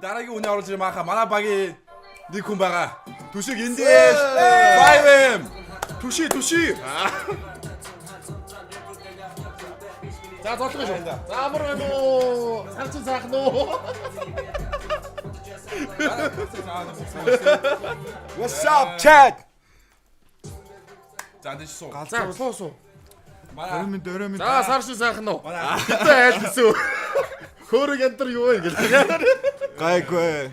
Дараагийн үний оруулж ирээ мааха манай багийн нэг хүн байгаа. Түшиг эндээс 5M. Түши. За зоолгоо шүү. За амар байна уу? Санчин сайхан уу? What's up, chat? За энэ суу. За суу. Манай Дөрөмд. За сарчин сайхан уу? манай Хитэ айл гэсэн. Хөөрөг янтар юу вэ гэл. Гайгүй.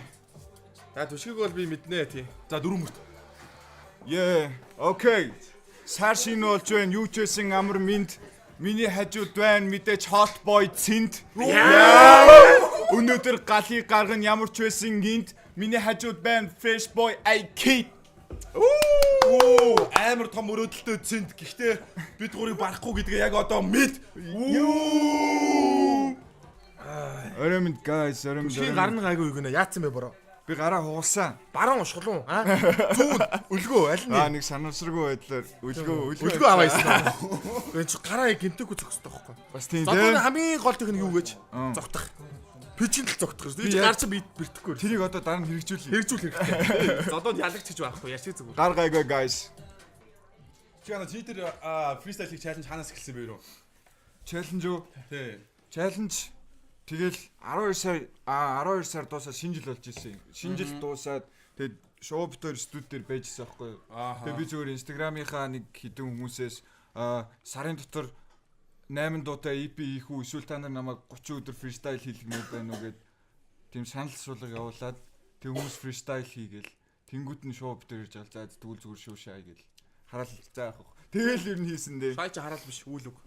За түшгийг бол би мэднэ тий. за дөрөв мөрт. Yeah. Okay. Саршин болж байна. Юу ч байсан амар минт. Миний хажууд байна. Мэдээж hot boy Цэнд. Өнөөдөр галыг гарган ямар ч байсан гинт. Миний хажууд байна fresh boy Kid. Оо амар том өрөөдөлтөө цэнд. Гэхдээ бид гурыг барахгүй гэдгээ яг одоо мэд. Өрөмд guys, Түшгийн гарны гайгүй юу гэнэ. Яатсан бэ бороо? Би гараа хугасан. Баруун ушглуу. Зүүн өлгөө аль нь? Нэг санамсаргүй байдлаар Өлгөө аваа ийсэн. Энэ чи гараа гинтэггүй зогсдог байхгүй. Бас тийм Зодооны дээ. хамгийн гол тэх нь юу гэж? Зогтох. Пичинл зогтох шүү. Би Би гар чи бэртэхгүй. Тэрийг одоо дараа нь хэрэгжүүлье. Хэрэгжүүл хэрэгтэй. Зодоод ялагч гэж байхгүй. Яшиг зүг. Гар гайгүй guys. Чигана чи тэр фристайлыг чаленж ханаас эхэлсэн бэ юу? Challenge юу? Тий. Challenge тэгэл 12 сар дуусаад шинэ жил болж ирсэн. Шинэ жил дуусаад тэгээд шоу битэр студ дээр байжсэн байхгүй юу? Тэгээд би зүгээр инстаграмынхаа нэг хідэн хүмүүсээс сарын дотор 8 дуутай EP хийх үү эсвэл та нар намайг 30 өдөр фристайл хийх юм байна уу гэд тийм санал асуулга явуулаад тэг хүмүүс фристайл хийгээл тэнгууд нь шоу битэр ирж авал за тэгвэл зүгээр шоу шаа гээл хараал за яах вэ? Тэгэл ер нь хийсэн дээ. Шай чи хараал биш үл үг.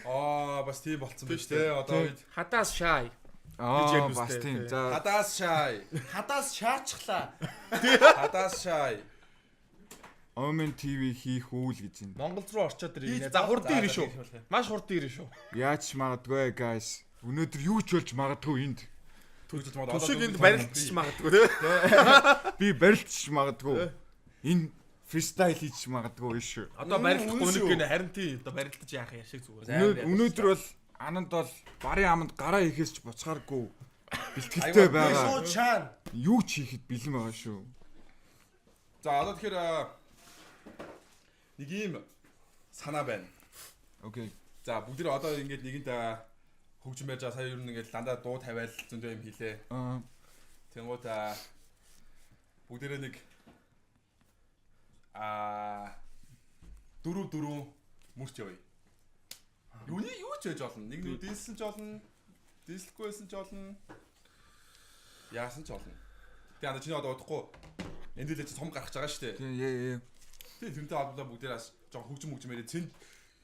Бас тийм болцсон байж тээ. Одоо Хадаас шай. Бас тийм. За хадаас шай. Хадаас шаачглаа. Хадаас шай. Omen TV хийх үйл гэж байна. Монгол руу орчоод ирнэ. За хурдан ирнэ шүү. Маш хурдан ирнэ шүү. Яаж магадгүй guys. Өнөөдөр юу ч болж магадгүй энд. Түшиг энд барилдчих магадгүй тий. Би барилдчих магадгүй. Энэ фристайл хийж магадгүй шүү. Одоо барилдахгүй нэг гэнэ харин тий. Одоо барилдаж яах яшиг зүгээр. Өнөөдөр бол ананд бол барын аманд гараа ихээс ч буцхааргүй бэлтгэлтэй байгаа. Шууд чаана. Юу ч хийхэд бэлэн байгаа шүү. За одоо тэгэхээр нэг юм санаа байна. Окей. За бүгд одоо ингээд нэгэнд хөгжим байж байгаа. Сая ер нь ингээд дандаа дуу тавиал зөндөө юм хийлээ. Тэнгууд бүгдээрээ нэг дөрөв мөрч явъя. Юу ч байж болно. Нэг нь дийсэн ч болно. Дийслэхгүйсэн ч болно. Яасан ч болно. Тэгээ ана чиний одоо удахгүй энд л том гарах гэж байгаа шүү дээ. Тийм. Тэгээ тэрнтэй холбоотой бүгдээрээс жоо хөгжим яриа цэнд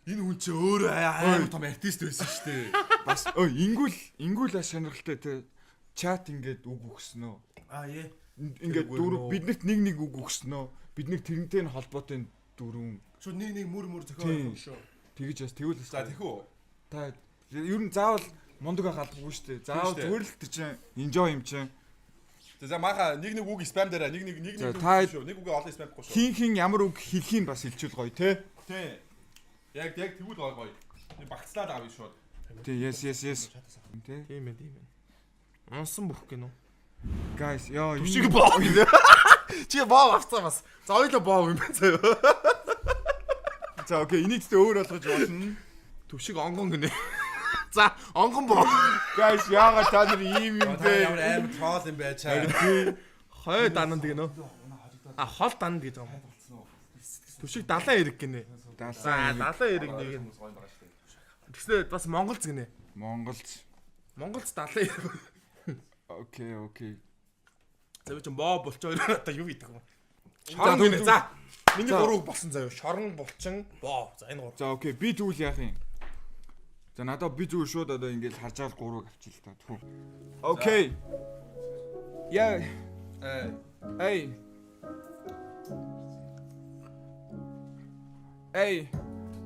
энэ хүн чи өөрөө амар том артист байсан шүү дээ. Бас ингүүл сонирхолтой те чат ингээд үг өгснөө. Ингээд дөрөв биднэрт нэг үг өгснөө. Бид нэг тэрнтэй нь холбоотой дөрөв. Шууд нэг мөр зохиол шүү. Тэгэж бас тэгвэл За тэхүү. Та ер нь заавал мундаг байх албагүй шүү дээ. Заавал зүгээр л тэр чинь enjoy юм чинь. За мааха нэг үг спам дээр нэг шүү. Нэг үгээ олон спамхгүй шүү. Хин ямар үг хэлхийг бас хэлчихвэл гоё те. Тий. Яг тэгвэл гоё. Би багцлаад авъя шууд. Тий yes. Тэ. Тийм ээ. Унсан бүх гинөө. Guys, ёо Түшиг боо гэлээ. Чи боо авцаа бас. За ойлоо боо юм байна заяа. За окей, энийг тэ өөр болгож болно. Түшиг онгон гинэ. За онгон боо. Guys, яагаад та нар ийм юм бэ? Ямар амар тоол юм бэ чаа. Хой дананд гинөө. Хол дананд гэж байгаа юм. Түшиг 70 эрэг гинэ. За 70 эрэг нэг нь. Тэгснэ бас Монголц гинэ. Монголц 70 эрэг. Окей. За би ч боо булчоо одоо юу хийдэг юм. Шорон гинэ. За. Миний 3 үг болсон заяа. Шорон булчин боо. За энэ 3. За окей, би тэгвэл яах юм? За надад би зүгээр шууд одоо ингээд харж байгаа 3-ыг авчил та. Окей. Яа. Эй.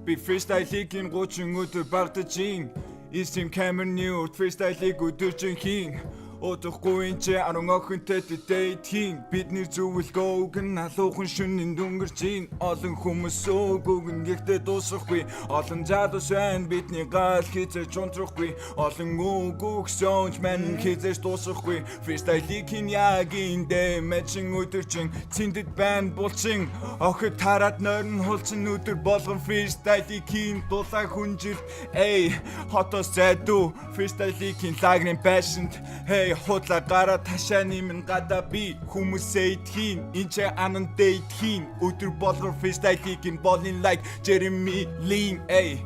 Би фристайлын 30 өдөр багдаж ин. Истим камер нью фристайлыг өдөржин хийн. Удахгүй энэ 10 охинтой дэйт хийн бидний зөвлөгөөг нь алуухан шөнийн дүнгэрч ийн олон хүмүүс өөгөөг нь гэхдээ дуусахгүй олон залуус байна бидний гал хизээж унтрахгүй олон өөгөөг сонж мань хизээж дуусахгүй фристайлик ин яг эндэ мэчин өдөрчин цэндэд байна булчин охид тараад нойрн хулчин өдөр болгон фристайлик ин дулаа хүнжилт эй хотос зайдуу фристайлик ин лагрын пашент hey хотла гара ташаа нэмэн гадаа би хүмүүсээ идхийн энэ ч анан дэйтхийн өдөр болгон фристайлик ин болин лайк Jeremy Lin эй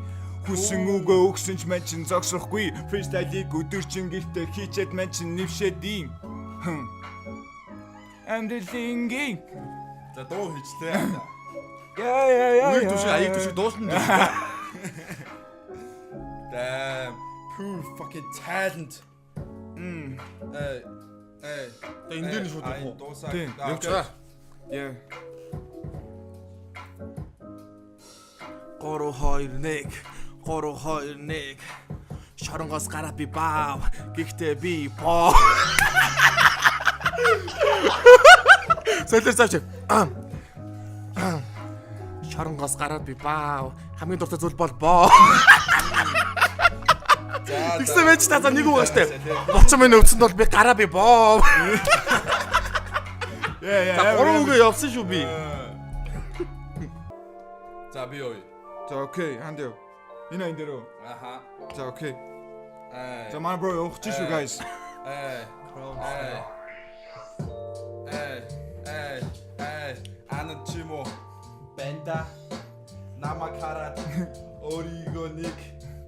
хүсэн үгөө өгсөн ч мэн чин зогсохгүй фристайлик өдөрчин гихтээ хийчээд мэн чин нэвшээдийн амдэлийн За дуу хийчлээ. яа Үйл төшиг аяг төшиг дуусна. Damn, pure fucking talent. Эй. Тэгээ энэ дээр нь шууд явах уу? Дуусаа. Тийм, Явж явж яа 3 2 1 Шоронгоос гараад би баав. Гэхдээ би боо. Сэлэр завч. Шоронгоос гараад би баав. Хамгийн дуртай зүйл бол боо. Тэгсэн байж та за нэг үг штэ. Боцсон минь өвсөн бол би гараа би боо. За 3 үг явсан шүү би. За би ой. за окей хандё энэ дээрөө Аха. за окей Эй. за манай бро явах гэж шүү guys Эй. Анан чимо. Бенда. Намакарат. Оригоо нэг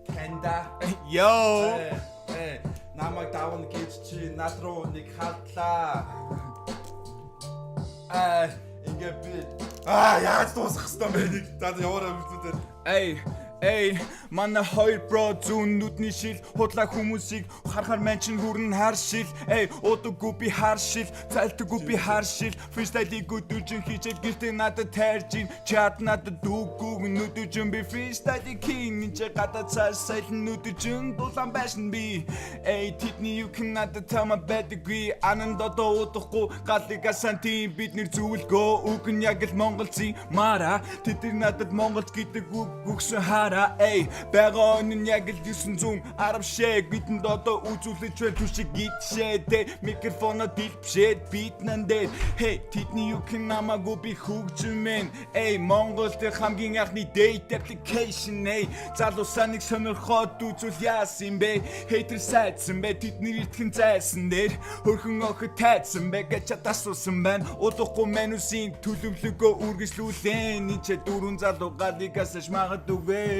танда. Йоо Намайг давна гэж чи над руу нэг халдлаа. Ингээ би яаж дуусах хэвээр бэ нэг. За яваарай бүгдээр. Эй манай хоёр бро зүүн нүдний шил худлаа хүмүүсийг харахаар мэн чин хүрэн хар шил эй удаггүй би хар шил цалтаггүй би хар шил фристайлик өдөржин хийчээд гэртээ надад тайрж ийн чат надад дүүггүй нүдэржин би фристайлик хийн энэ гадаа цаас сайлн нүдэржин дулаан байшин би эй тэдний юу хэн надад тама байдаггүй ананд одоо удахгүй галлига сантим бид нэр зөвлгөө үг нь яг л монголцын мара тэд надад монголч гэдэг үг өгсөн хараа эй бага онын яг л 910 шээг бидэнд одоо үзүүлж байна түшиг гитшээд микрофоно дэлбшээд бит нандээ хей тэдний юу хэн намаагүй би хөгжмэн эй Монголд хамгийн анхны date application эй залуусаа нэг сонирхоод үзүүл яасан бэ хейтер сайдсан бэ тэдний итгэн зайсан дээр хөрхөн охид тайцсан бэ гэж асуусан байна удахгүй менюсийн төлөвлөгөө үргэлжлүүлэн энэ ч дөрвөн залуу галигаас магадгүй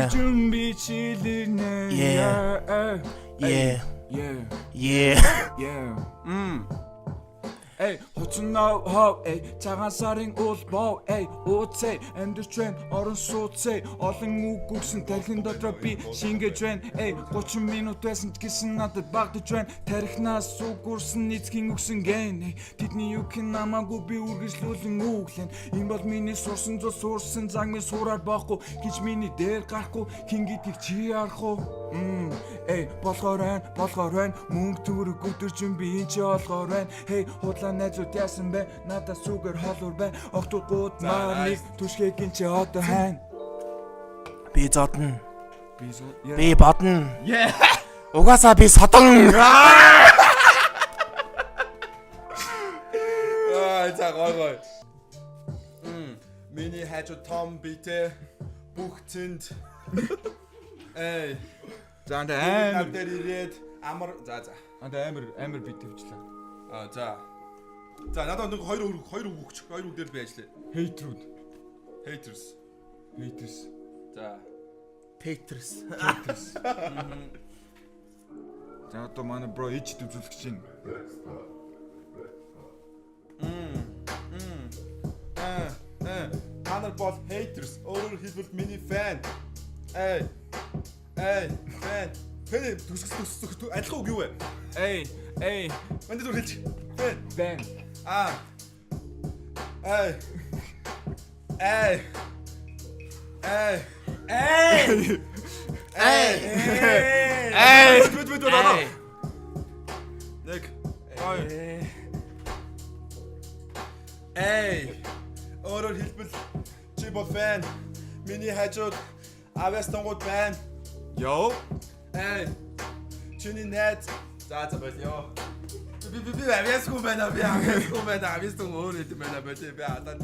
준비 chillin' Эй, 호춘나우 호, эй, цагаан сарын улбоо, эй, ууцээ, амьдрчвэн, орон сууцээ, олон үг өгсөн тархин дотор би шингэж байна, эй, 30 минут байсан ч гэсэн надад багдаж байна, тархинаас үг үрсэн эцгийн өгсөн гэн, эй, тэдний юу хэн намаагүй би үргэлжлүүлэн үглэн, энэ бол миний сурсан зул сурсан заг минь сураар боохгүй, гэж миний дээр гарахгүй, хин гэдгийг чи ярах уу? Эй, болохоор байна, мөнгө төгрөг өдөржин би энэ ч олгоор байна, эй, худлаа найзууд яасан бэ? Надаас зүгээр холуур бай. Огтугууд маань түшгэгийн чи одоо хайн. Би зодно. Би бодно. Угаасаа би содон. За гой. Миний хажуу том битээ бүх зэнд. Эй. За энэ дээр ирээд амар за. амар бит төвчлээ. За. За надад нэг хоёр үг дээр би ажиллая. Haters. За. Tetris. За одоо манай бро ич төвлөх чинь. Танар бол haters. Өөрөөр хэлбэл миний fan. Эй, fan. Фэн төсөс адилхан үг юу вэ? Эй. Манд зүр хэлж. Fan. Нэг. Эй. Өөрөөр хэлбэл чи бол фэн. Миний хажууд авяас тонгууд байна. Йоо. Эй. Чиний найз. За болё. Би авяасгүй байна. Авяас тонг өөр хэдэм байна. Би хатаад.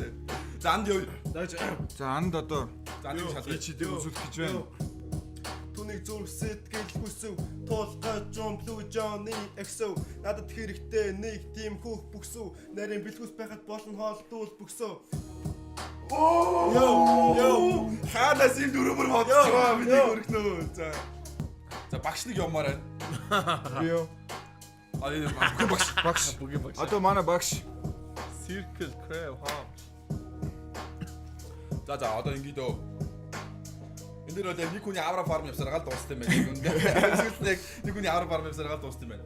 Занд юу? За анд одоо Занд юу шалгаж чидээ үзүүлэх гэж байна. Түүнийг зүрх сэтгэл хүсв тулгаж жомплуу Johnny XO надад хэрэгтэй нэг тийм хүүх бүксүү нарийн бэлгүүс байхад болон хоолдуул бүксөө Йоо. Ханаас юм дөрөвөр бодчихоо миний өргөнөө. За багш нэг явмаар байна. Би юу? Энэ багш. Одоо манай багш. Circle crab хаа. За одоо ингээд өө. Энд дээр бол нэг хүний авра фарм явсараа гал дууссан юм байна. Нэг хүний авра фарм явсараа гал дууссан юм байна.